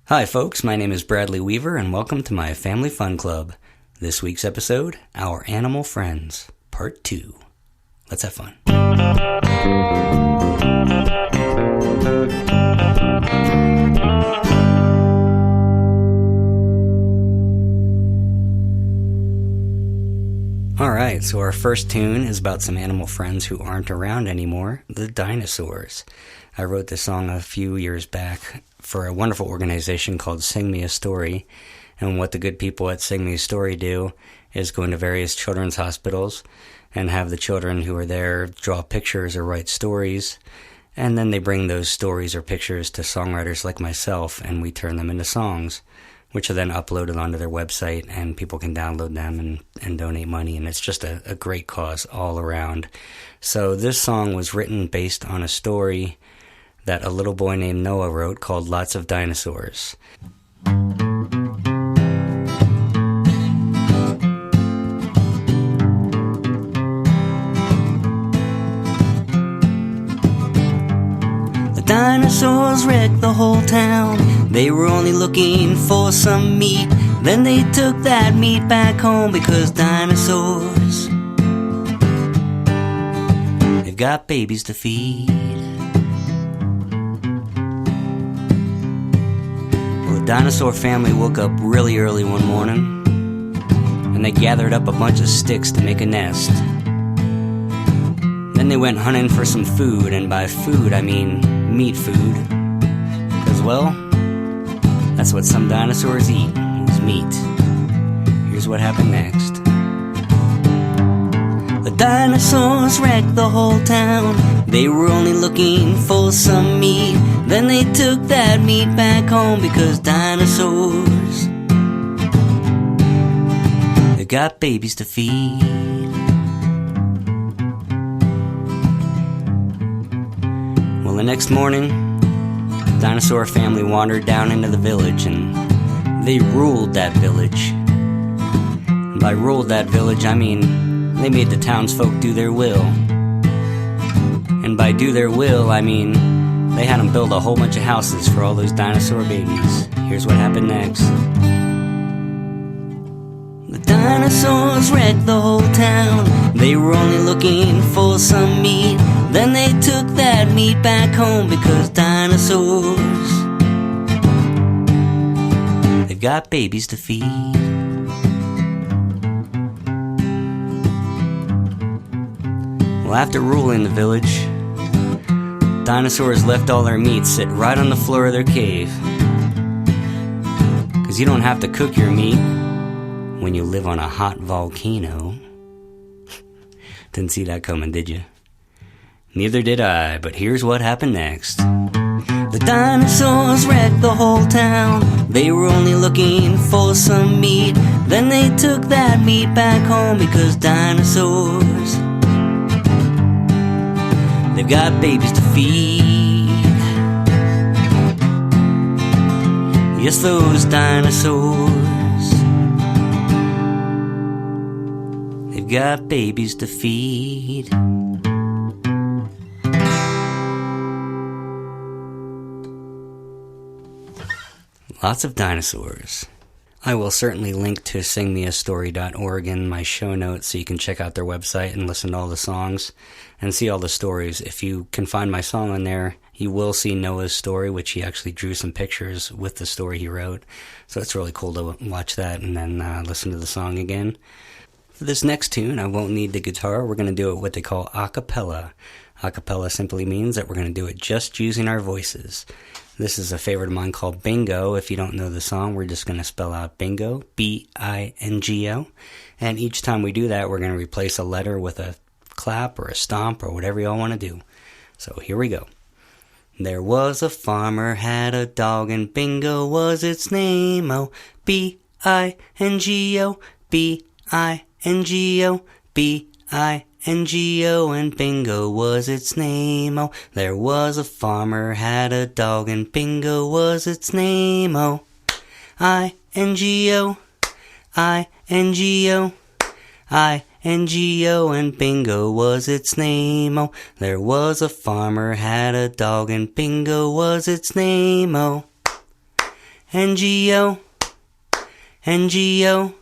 Hi folks, my name is Bradley Weaver and welcome to my Family Fun Club. This week's episode, Our Animal Friends, Part 2. Let's have fun. Alright, so our first tune is about some animal friends who aren't around anymore, the Dinosaurs. I wrote this song a few years back for a wonderful organization called Sing Me a Story, and what the good people at Sing Me a Story do is go into various children's hospitals and have the children who are there draw pictures or write stories, and then they bring those stories or pictures to songwriters like myself, and we turn them into songs, which are then uploaded onto their website, and people can download them and donate money, and it's just a great cause all around. So this song was written based on a story that a little boy named Noah wrote called Lots of Dinosaurs. The dinosaurs wrecked the whole town. They were only looking for some meat. Then they took that meat back home because dinosaurs, they've got babies to feed. The dinosaur family woke up really early one morning, and they gathered up a bunch of sticks to make a nest. Then they went hunting for some food, and by food I mean meat food. 'Cause, well, that's what some dinosaurs eat, is meat. Here's what happened next. The dinosaurs wrecked the whole town. They were only looking for some meat. Then they took that meat back home because dinosaurs, they got babies to feed. Well, the next morning, the dinosaur family wandered down into the village and they ruled that village. And by ruled that village, I mean they made the townsfolk do their will. And by do their will, I mean they had them build a whole bunch of houses for all those dinosaur babies. Here's what happened next. The dinosaurs wrecked the whole town. They were only looking for some meat. Then they took that meat back home because dinosaurs, they've got babies to feed. Well, after ruling the village, dinosaurs left all their meat sit right on the floor of their cave. 'Cause you don't have to cook your meat when you live on a hot volcano. Didn't see that coming, did you? Neither did I, but here's what happened next. The dinosaurs wrecked the whole town. They were only looking for some meat. Then they took that meat back home because dinosaurs, they've got babies to feed. Yes, those dinosaurs, they've got babies to feed. Lots of dinosaurs. I will certainly link to singmeastory.org in my show notes so you can check out their website and listen to all the songs and see all the stories. If you can find my song on there, you will see Noah's story, which he actually drew some pictures with the story he wrote. So it's really cool to watch that and then listen to the song again. For this next tune, I won't need the guitar. We're going to do it what they call a cappella. A cappella simply means that we're going to do it just using our voices. This is a favorite of mine called B.I.N.G.O. If you don't know the song, we're just going to spell out bingo, B-I-N-G-O. And each time we do that, we're going to replace a letter with a clap or a stomp or whatever you all want to do. So here we go. There was a farmer, had a dog, and Bingo was its name. Oh, B-I-N-G-O, B-I-N-G-O, B-I-N-G-O, and Bingo was its name. Oh, there was a farmer, had a dog, and Bingo was its name. Oh, I-N-G-O, I-N-G-O, I-N-G-O, and Bingo was its name. Oh, there was a farmer, had a dog, and Bingo was its name. Oh, N-G-O, N-G-O,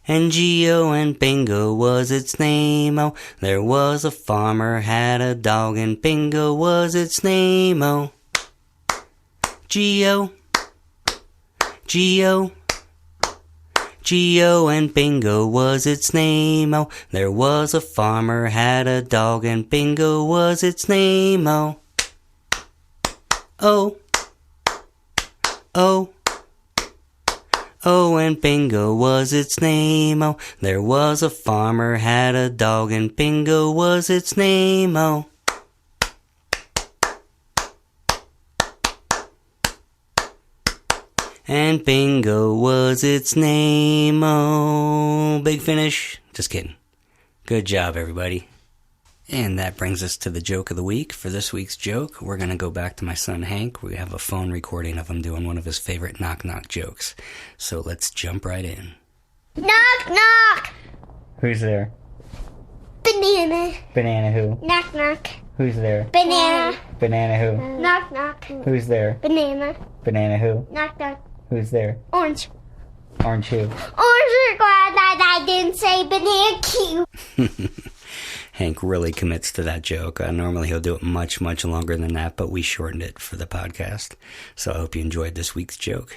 N-G-O, and Bingo was its name, oh. There was a farmer, had a dog, and Bingo was its name, oh. G-O, G-O, G-O, and Bingo was its name, oh. There was a farmer, had a dog, and Bingo was its name, oh. Oh, oh, oh, and Bingo was its name, oh. There was a farmer, had a dog, and Bingo was its name, oh. And Bingo was its name, oh. Big finish? Just kidding. Good job, everybody. And that brings us to the joke of the week. For this week's joke, we're going to go back to my son Hank. We have a phone recording of him doing one of his favorite knock-knock jokes. So let's jump right in. Knock, knock. Who's there? Banana. Banana who? Knock, knock. Who's there? Banana. Banana who? Knock, knock. Who's there? Banana. Banana who? Knock, knock. Who's there? Orange. Orange who? Orange, are glad that I didn't say banana cute. Hank really commits to that joke. Normally he'll do it much, much longer than that, but we shortened it for the podcast. So I hope you enjoyed this week's joke.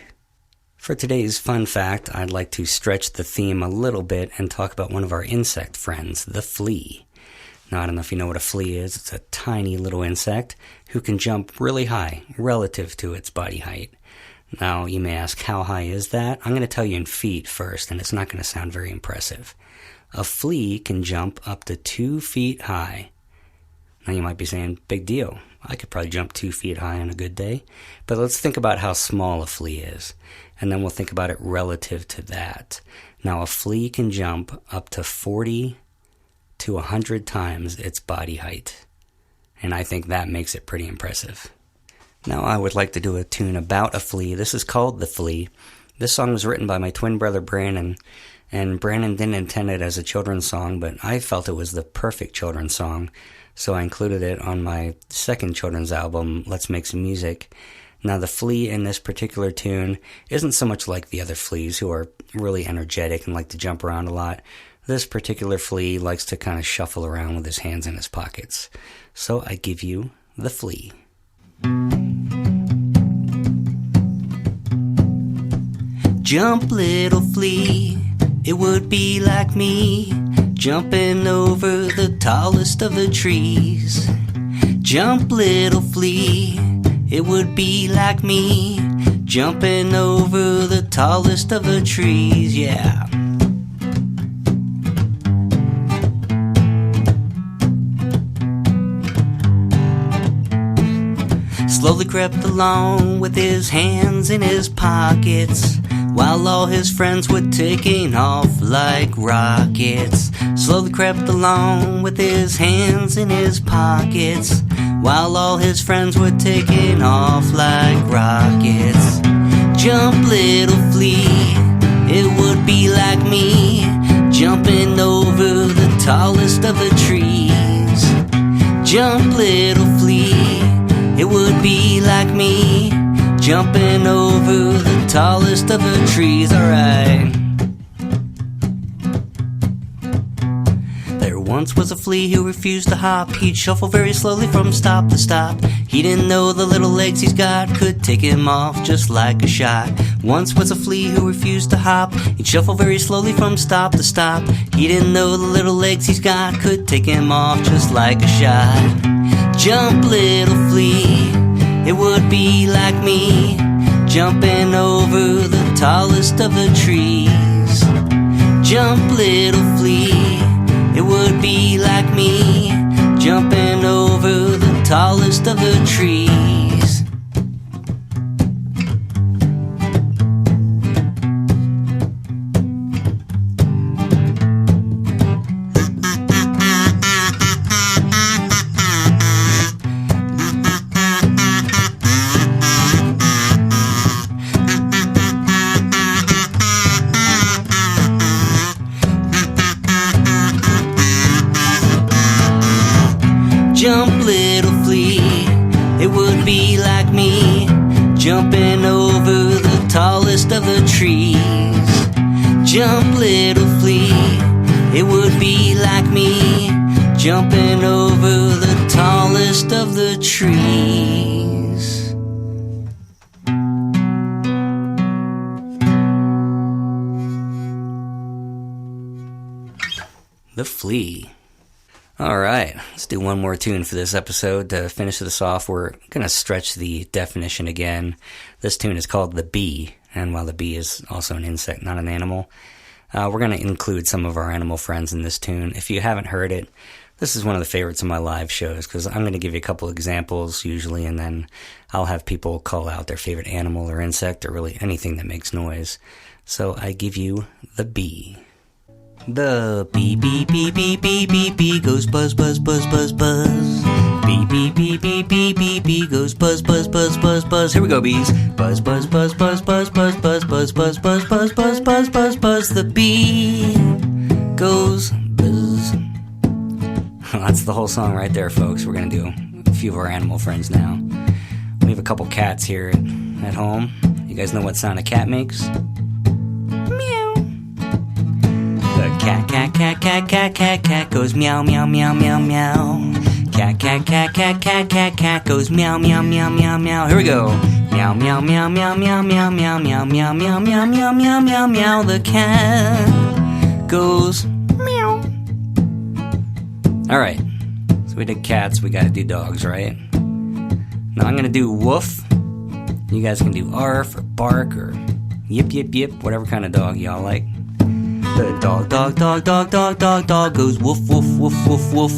For today's fun fact, I'd like to stretch the theme a little bit and talk about one of our insect friends, the flea. Now, I don't know if you know what a flea is. It's a tiny little insect who can jump really high relative to its body height. Now, you may ask, how high is that? I'm going to tell you in feet first, and it's not going to sound very impressive. A flea can jump up to 2 feet high. Now, you might be saying, big deal. I could probably jump 2 feet high on a good day. But let's think about how small a flea is, and then we'll think about it relative to that. Now, a flea can jump up to 40 to 100 times its body height, and I think that makes it pretty impressive. Now, I would like to do a tune about a flea. This is called The Flea. This song was written by my twin brother, Brandon, and Brandon didn't intend it as a children's song, but I felt it was the perfect children's song, so I included it on my second children's album, Let's Make Some Music. Now, the flea in this particular tune isn't so much like the other fleas, who are really energetic and like to jump around a lot. This particular flea likes to kind of shuffle around with his hands in his pockets. So I give you The Flea. Jump, little flea, it would be like me, jumping over the tallest of the trees. Jump, little flea, it would be like me, jumping over the tallest of the trees, yeah. Slowly crept along with his hands in his pockets, while all his friends were taking off like rockets. Slowly crept along with his hands in his pockets, while all his friends were taking off like rockets. Jump, little flea, it would be like me, jumping over the tallest of the trees. Jump, little flea, it would be like me, jumping over the tallest of the trees, alright. There once was a flea who refused to hop. He'd shuffle very slowly from stop to stop. He didn't know the little legs he's got could take him off just like a shot. Once was a flea who refused to hop. He'd shuffle very slowly from stop to stop. He didn't know the little legs he's got could take him off just like a shot. Jump, little flea, it would be like me, jumping over the tallest of the trees. Jump, little flea, it would be like me, jumping over the tallest of the trees. Jump, little flea, it would be like me, jumping over the tallest of the trees. Jump, little flea, it would be like me, jumping over the tallest of the trees. The Flea. Alright, let's do one more tune for this episode. To finish this off, we're going to stretch the definition again. This tune is called The Bee, and while the bee is also an insect, not an animal, we're going to include some of our animal friends in this tune. If you haven't heard it, this is one of the favorites of my live shows, because I'm going to give you a couple examples usually, and then I'll have people call out their favorite animal or insect or really anything that makes noise. So I give you The Bee. The bee, bee, bee, bee, bee, bee, bee goes buzz, buzz, buzz, buzz, buzz. Bee, bee, bee, bee, bee, bee, bee goes buzz, buzz, buzz, buzz, buzz. Here we go, bees. Buzz, buzz, buzz, buzz, buzz, buzz, buzz, buzz, buzz, buzz, buzz, buzz, buzz, buzz. The bee goes buzz. That's the whole song right there, folks. We're gonna do a few of our animal friends now. We have a couple cats here at home. You guys know what sound a cat makes? Cat, cat, cat, cat, cat, cat, cat goes meow, meow, meow, meow, meow. Cat, cat, cat, cat, cat, cat, cat goes meow, meow, meow, meow, meow. Here we go. Meow, meow, meow, meow, meow, meow, meow, meow, meow, meow, meow, meow, meow, meow, meow. The cat goes meow. All right. So we did cats. We got to do dogs, right? Now I'm gonna do woof. You guys can do arf or bark or yip, yip, yip, whatever kind of dog y'all like. The dog, dog, dog, dog, dog, dog, dog goes woof, woof, woof, woof, woof.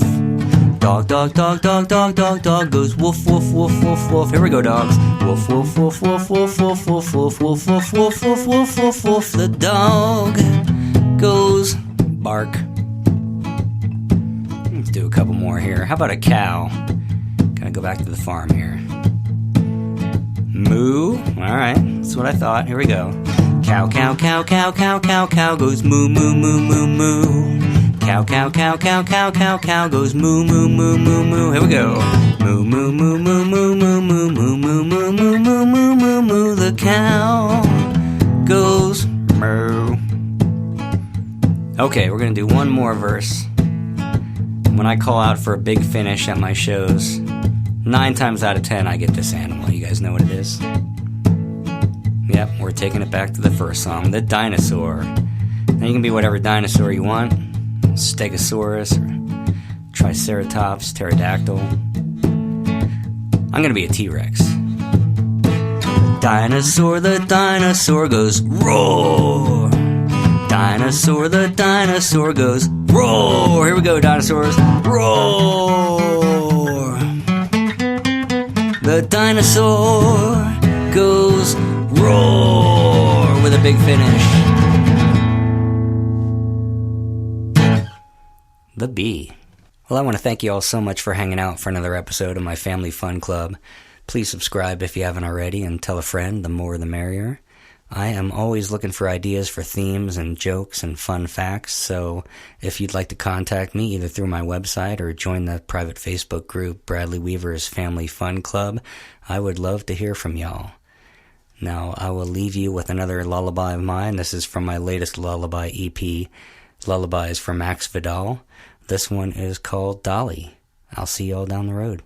Dog, dog, dog, dog, dog, dog, dog goes woof, woof, woof, woof, woof. Here we go, dogs. Woof, woof, woof, woof, woof, woof, woof, woof, woof, woof, woof, woof, woof, woof, woof. The dog goes bark. Let's do a couple more here. How about a cow? Gotta go back to the farm here. Moo. All right, that's what I thought. Here we go. Cow, cow, cow, cow, cow, cow, cow goes moo, moo, moo, moo, moo. Cow, cow, cow, cow, cow, cow, cow goes moo, moo, moo, moo, moo. Here we go. Moo, moo, moo, moo, moo, moo, moo, moo, moo, moo, moo, moo, moo, moo, moo. The cow goes moo. Okay, we're gonna do one more verse. When I call out for a big finish at my shows, 9 times out of 10 I get this animal. You guys know what it is? Yep, we're taking it back to the first song, the dinosaur. Now you can be whatever dinosaur you want. Stegosaurus, or Triceratops, Pterodactyl. I'm gonna be a T-Rex. The dinosaur goes roar. Dinosaur, the dinosaur goes roar. Here we go, dinosaurs. Roar. The dinosaur goes roar with a big finish. The Bee. Well, I want to thank you all so much for hanging out for another episode of my Family Fun Club. Please subscribe if you haven't already and tell a friend. The more the merrier. I am always looking for ideas for themes and jokes and fun facts, so if you'd like to contact me either through my website or join the private Facebook group Bradley Weaver's Family Fun Club, I would love to hear from y'all. Now, I will leave you with another lullaby of mine. This is from my latest lullaby EP, Lullabies for Max Vidal. This one is called Dolly. I'll see y'all down the road.